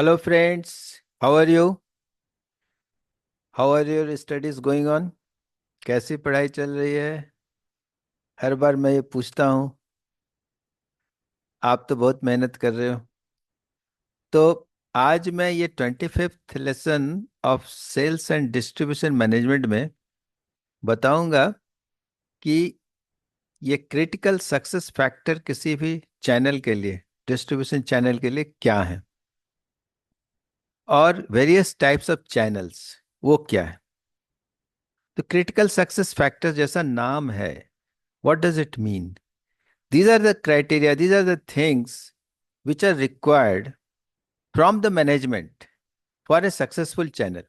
Hello friends, how are you? How are your studies going on? कैसी पढ़ाई चल रही है? हर बार मैं ये पूछता हूँ। आप तो बहुत मेहनत कर रहे हो। तो आज मैं ये 25th lesson of sales and distribution management में बताऊंगा कि ये क्रिटिकल सक्सेस फैक्टर किसी भी चैनल के लिए, डिस्ट्रीब्यूशन चैनल के लिए क्या है, और वेरियस टाइप्स ऑफ चैनल्स वो क्या है। तो क्रिटिकल सक्सेस फैक्टर जैसा नाम है, what does it mean? These are the criteria, these are the things which are required from the management for a successful channel.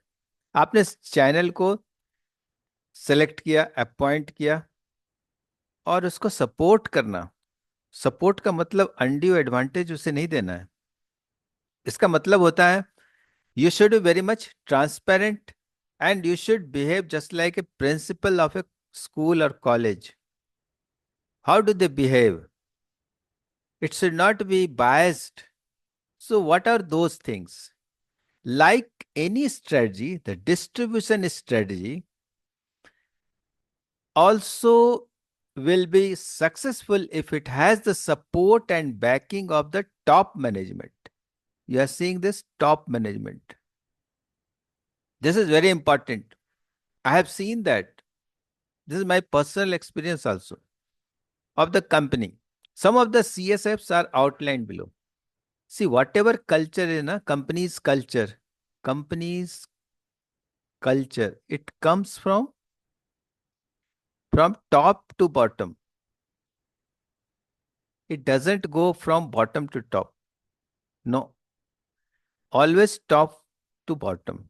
आपने चैनल को सेलेक्ट किया, अपॉइंट किया, और उसको सपोर्ट करना। सपोर्ट का मतलब अनड्यू एडवांटेज उसे नहीं देना है। इसका मतलब होता है you should be very much transparent and you should behave just like a principal of a school और college. How do they behave? It should not be biased. So what are those things? Like any strategy, the distribution strategy also will be successful if it has the support and backing of the top management. You are seeing this top management. This is very important. I have seen that. This is my personal experience also of the company. Some of the CSFs are outlined below. See, whatever culture in a company's culture, it comes from top to bottom. It doesn't go from bottom to top. No, always top to bottom.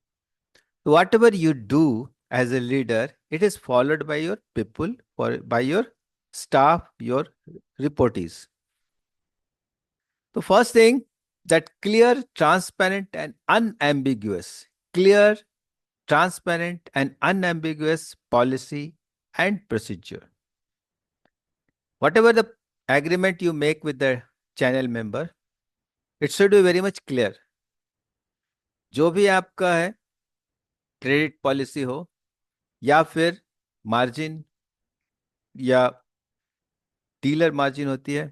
Whatever you do as a leader, it is followed by your people, by your staff, your reportees. The first thing, that clear, transparent, and unambiguous. Clear, transparent, and unambiguous policy and procedure. Whatever the agreement you make with the channel member, it should be very much clear. जो भी आपका है, credit policy हो या फिर margin या dealer margin होती है,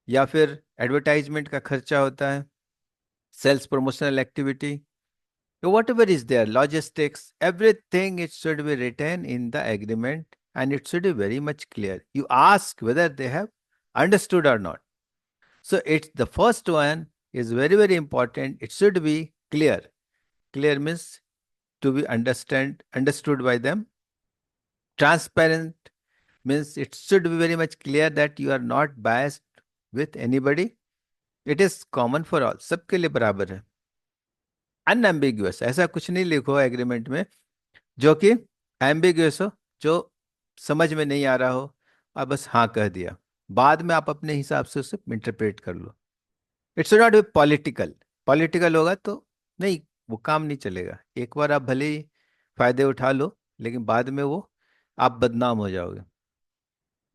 या फिर एडवर्टाइजमेंट का खर्चा होता है, sales promotional activity, whatever is there, logistics, everything, it should be written in the agreement and it should be very much clear. You ask whether they have understood or not. So it's the first one is very, very important. It should be clear. Clear means to be understood by them. Transparent means it should be very much clear that you are not biased with anybody. It is common for all. सबके लिए बराबर है. Unambiguous, ऐसा कुछ नहीं लिखो agreement में जो कि एम्बिग्यूस हो, जो समझ में नहीं आ रहा हो और बस हाँ कह दिया, बाद में आप अपने हिसाब से उसे इंटरप्रेट कर लो. It should not be political. Political होगा तो नहीं, वो काम नहीं चलेगा. एक बार आप भले ही फायदे उठा लो, लेकिन बाद में वो आप बदनाम हो जाओगे.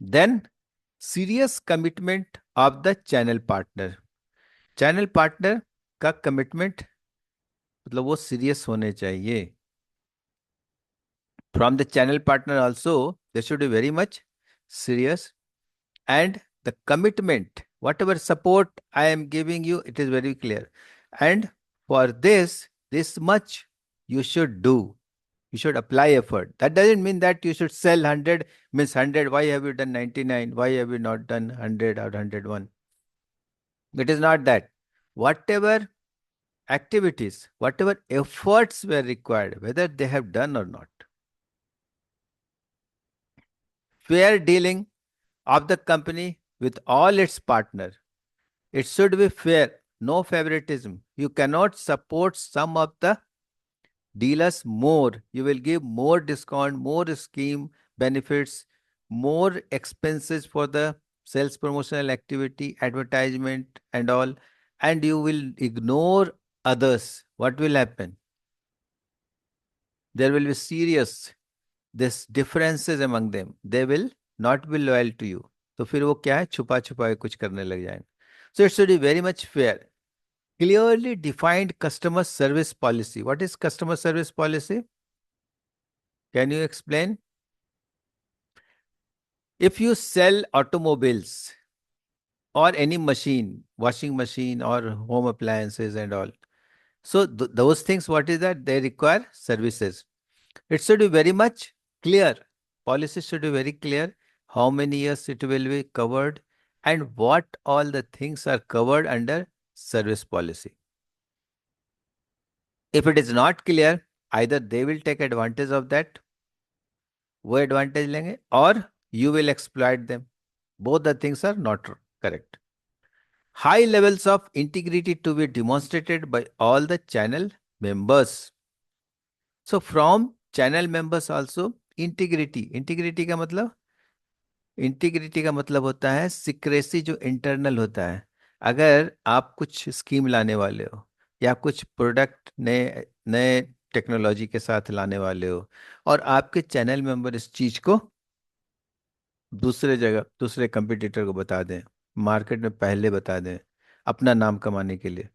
Then, serious commitment of the channel partner. Channel partner का कमिटमेंट मतलब वो सीरियस होने चाहिए. From the channel partner also they should be very much serious, and the commitment, whatever support I am giving you, it is very clear. And for this much you should do. You should apply effort. That doesn't mean that you should sell 100, means 100. Why have you done 99? Why have you not done 100 or 101? It is not that. Whatever activities, whatever efforts were required, whether they have done or not. Fair dealing of the company with all its partners. It should be fair, no favoritism. You cannot support some of the dealers more. You will give more discount, more scheme benefits, more expenses for the sales promotional activity, advertisement, and all, and you will ignore others. What will happen? There will be serious this differences among them. They will not be loyal to you. तो फिर वो क्या है, छुपा छुपा के कुछ करने लग जाएंगे. So it should be very much fair. clearly defined customer service policy. What is customer service policy? Can you explain? If you sell automobiles or any machine, washing machine or home appliances and all, so those things, what is that? They require services. It should be very much clear. Policy should be very clear how many years it will be covered and what all the things are covered under service policy. If it is not clear, either they will take advantage of that, वो advantage लेंगे, or you will exploit them. Both the things are not correct. High levels of integrity to be demonstrated by all the channel members. So from channel members also integrity. Integrity का मतलब होता है secrecy, जो internal होता है। अगर आप कुछ स्कीम लाने वाले हो या कुछ प्रोडक्ट नए नए टेक्नोलॉजी के साथ लाने वाले हो और आपके चैनल मेंबर इस चीज को दूसरे जगह दूसरे कंपटीटर को बता दें, मार्केट में पहले बता दें अपना नाम कमाने के लिए,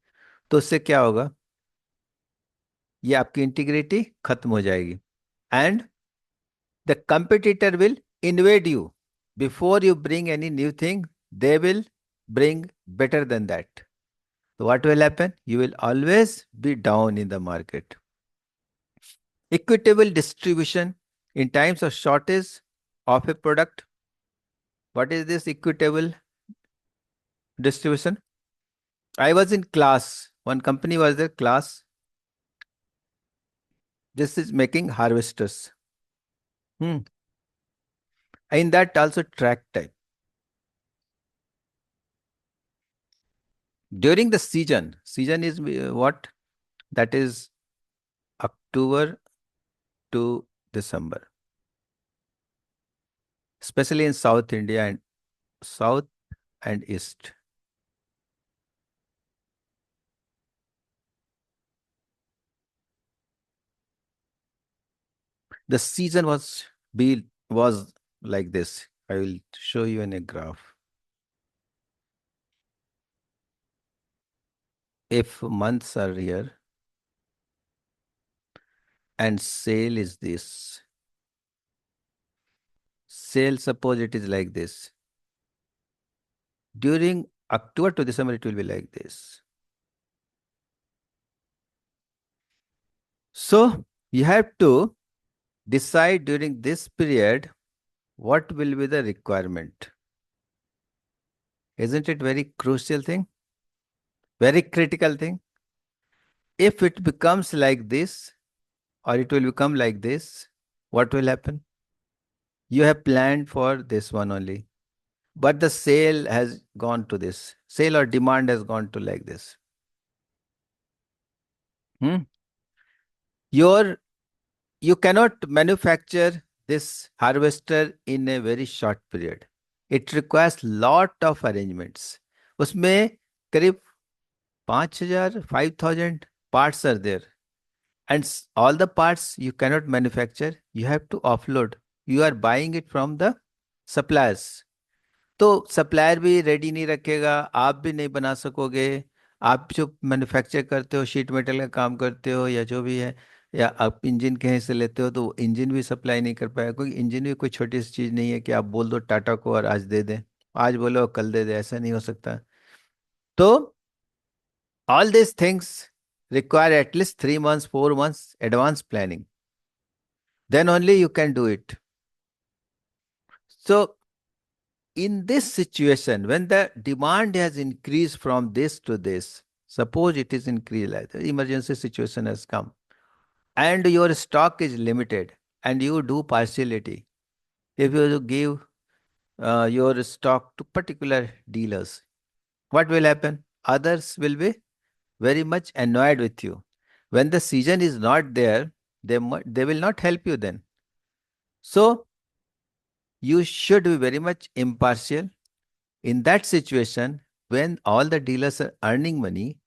तो उससे क्या होगा? ये आपकी इंटीग्रिटी खत्म हो जाएगी। And the competitor will invade you. Before you bring any new thing, they will bring better than that. So what will happen? You will always be down in the market. Equitable distribution in times of shortage of a product. What is this equitable distribution? I was in class. One company was there, class. This is making harvesters. Hmm. In that also track type. During the season is what? That is October to December, especially in South India and South and East. The season was like this. I will show you in a graph. If months are here and sale is this, sale suppose it is like this. During October to December, it will be like this. So you have to decide during this period what will be the requirement. Isn't it very crucial thing? Very critical thing. If it becomes like this, or it will become like this, what will happen? You have planned for this one only, but the sale has gone to this. Sale or demand has gone to like this. Hmm? Your you cannot manufacture this harvester in a very short period. It requires lot of arrangements. उसमें करीब 5,000, 5,000 parts are there. And all the parts you cannot manufacture, you have to offload. You are buying it from the suppliers. तो supplier भी ready नहीं रखेगा, आप भी नहीं बना सकोगे। आप जो मैन्युफैक्चर करते हो, शीट मेटल का काम करते हो या जो भी है, या आप इंजन कहीं से लेते हो, तो इंजन भी सप्लाई नहीं कर पाएगा, क्योंकि इंजन भी कोई छोटी सी चीज़ नहीं है कि आप बोल दो टाटा को और आज दे दें, आज बोलो कल दे दे, ऐसा नहीं हो सकता। तो all these things require at least 3 months, 4 months advance planning. Then only you can do it. So in this situation, when the demand has increased from this to this, suppose it is increased, like the emergency situation has come, and your stock is limited, and you do partiality. If you give your stock to particular dealers, what will happen? Others will be very much annoyed with you. When the season is not there, they will not help you then. So you should be very much impartial. In that situation, when all the dealers are earning money,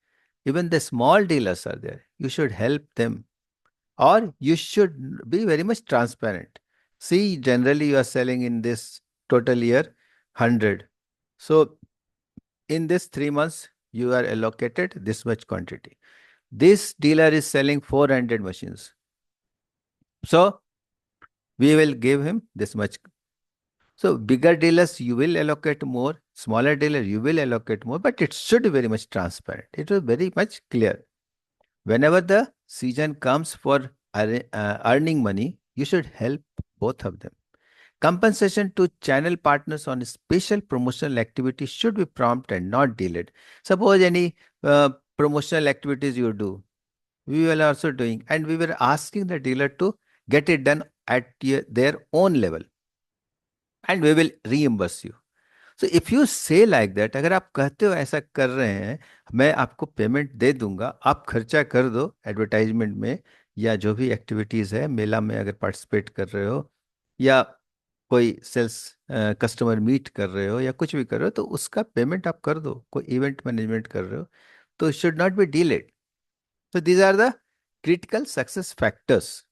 even the small dealers are there, you should help them, or you should be very much transparent. See, generally you are selling in this total year 100. So in this 3 months, you are allocated this much quantity. This dealer is selling 400 machines. So we will give him this much. So bigger dealers, you will allocate more. Smaller dealer, you will allocate more. But it should be very much transparent. It will very much clear. Whenever the season comes for earning money, you should help both of them. Compensation to channel partners on special promotional activities should be prompt and not delayed. Suppose any promotional activities you do, we were also doing, and we were asking the dealer to get it done at their own level, and we will reimburse you. So if you say like that, अगर आप कहते हो ऐसा कर रहे हैं, मैं आपको पेमेंट दे दूंगा, आप खर्चा कर दो एडवर्टाइजमेंट में, या जो भी एक्टिविटीज है, मेला में अगर पार्टिसिपेट कर रहे हो, या कोई सेल्स कस्टमर मीट कर रहे हो, या कुछ भी कर रहे हो, तो उसका पेमेंट आप कर दो, कोई इवेंट मैनेजमेंट कर रहे हो, तो should not be delayed. So these are the critical success factors.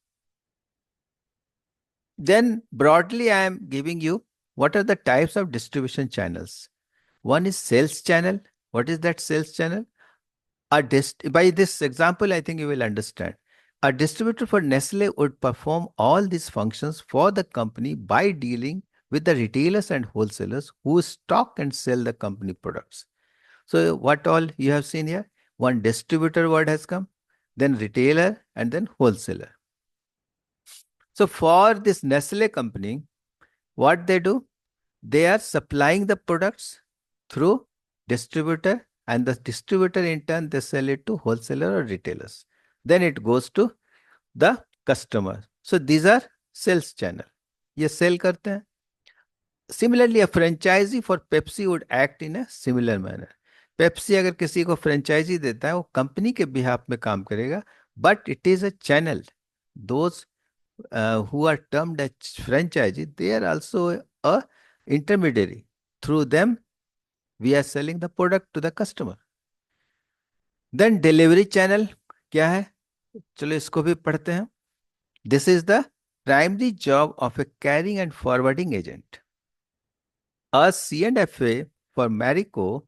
Then broadly, I am giving you what are the types of distribution channels. One is sales channel. What is that sales channel? By this example, I think you will understand. A distributor for Nestle would perform all these functions for the company by dealing with the retailers and wholesalers who stock and sell the company products. So what all you have seen here? One distributor word has come, then retailer, and then wholesaler. So for this Nestle company, what they do? They are supplying the products through distributor, and the distributor in turn they sell it to wholesaler or retailers. Then it goes to the customer. So these are sales channel. ये sell करते हैं. Similarly, a franchisee for Pepsi would act in a similar manner. Pepsi अगर किसी को franchise देता है, वो company के बिहाफ में काम करेगा, but it is a channel. Those who are termed as franchisee, they are also a intermediary. Through them, we are selling the product to the customer. Then delivery channel क्या है? चलो इसको भी पढ़ते हैं. This is the primary job of a carrying and forwarding agent. A C&FA for Marico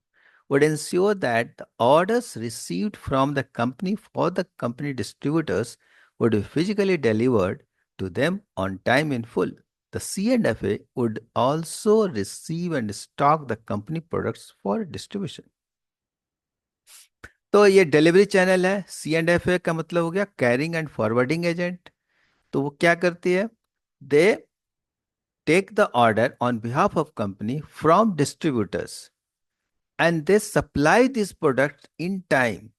would ensure that the orders received from the company for the company distributors would be physically delivered to them on time in full. The C&FA would also receive and stock the company products for distribution. तो ये delivery channel है. C&FA का मतलब हो गया carrying and forwarding agent. तो वो क्या करती है? दे take the order on behalf of company from distributors, and they supply these products in time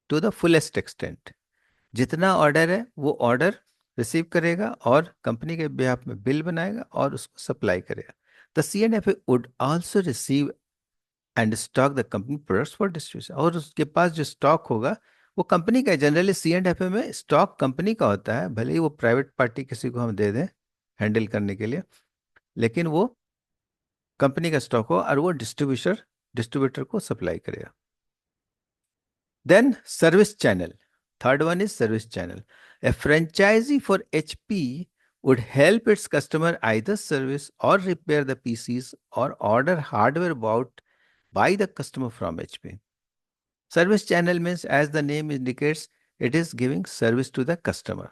to the fullest extent. जितना ऑर्डर है वो ऑर्डर रिसीव करेगा और कंपनी के बिहाफ में बिल बनाएगा और उसको सप्लाई करेगा. The C&FA would also receive and stock the company products for distribution. और उसके पास जो स्टॉक होगा वो कंपनी का. जनरली C&FA में स्टॉक कंपनी का होता है, भले ही वो प्राइवेट पार्टी किसी को हम दे दें हैंडल करने के लिए, लेकिन वो कंपनी का स्टॉक हो और वो डिस्ट्रीब्यूटर को सप्लाई करेगा. Then service channel. Third one is service channel. A franchisee for HP would help its customer either service or repair the PCs or order hardware bought by the customer from HP. Service channel means, as the name indicates, it is giving service to the customer.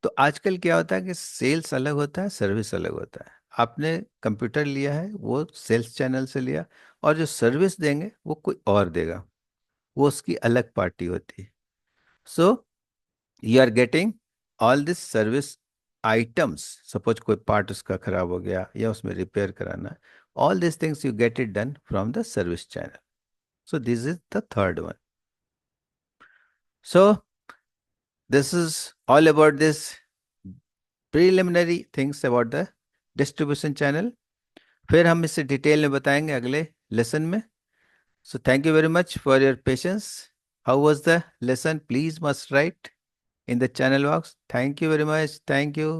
तो आजकल क्या होता है कि sales अलग होता है, service अलग होता है. आपने कंप्यूटर लिया है, वो सेल्स चैनल से लिया, और जो सर्विस देंगे वो कोई और देगा, वो उसकी अलग पार्टी होती है. So you are getting all this service items. Suppose कोई पार्ट उसका खराब हो गया या उसमें रिपेयर कराना है, all this things you get it done from the service channel. So this is the third one. So this is all about this preliminary things about the distribution channel. फिर हम इसे डिटेल में बताएंगे अगले lesson में. So thank you very much for your patience. How was the lesson? Please must write in the channel box. Thank you very much. Thank you.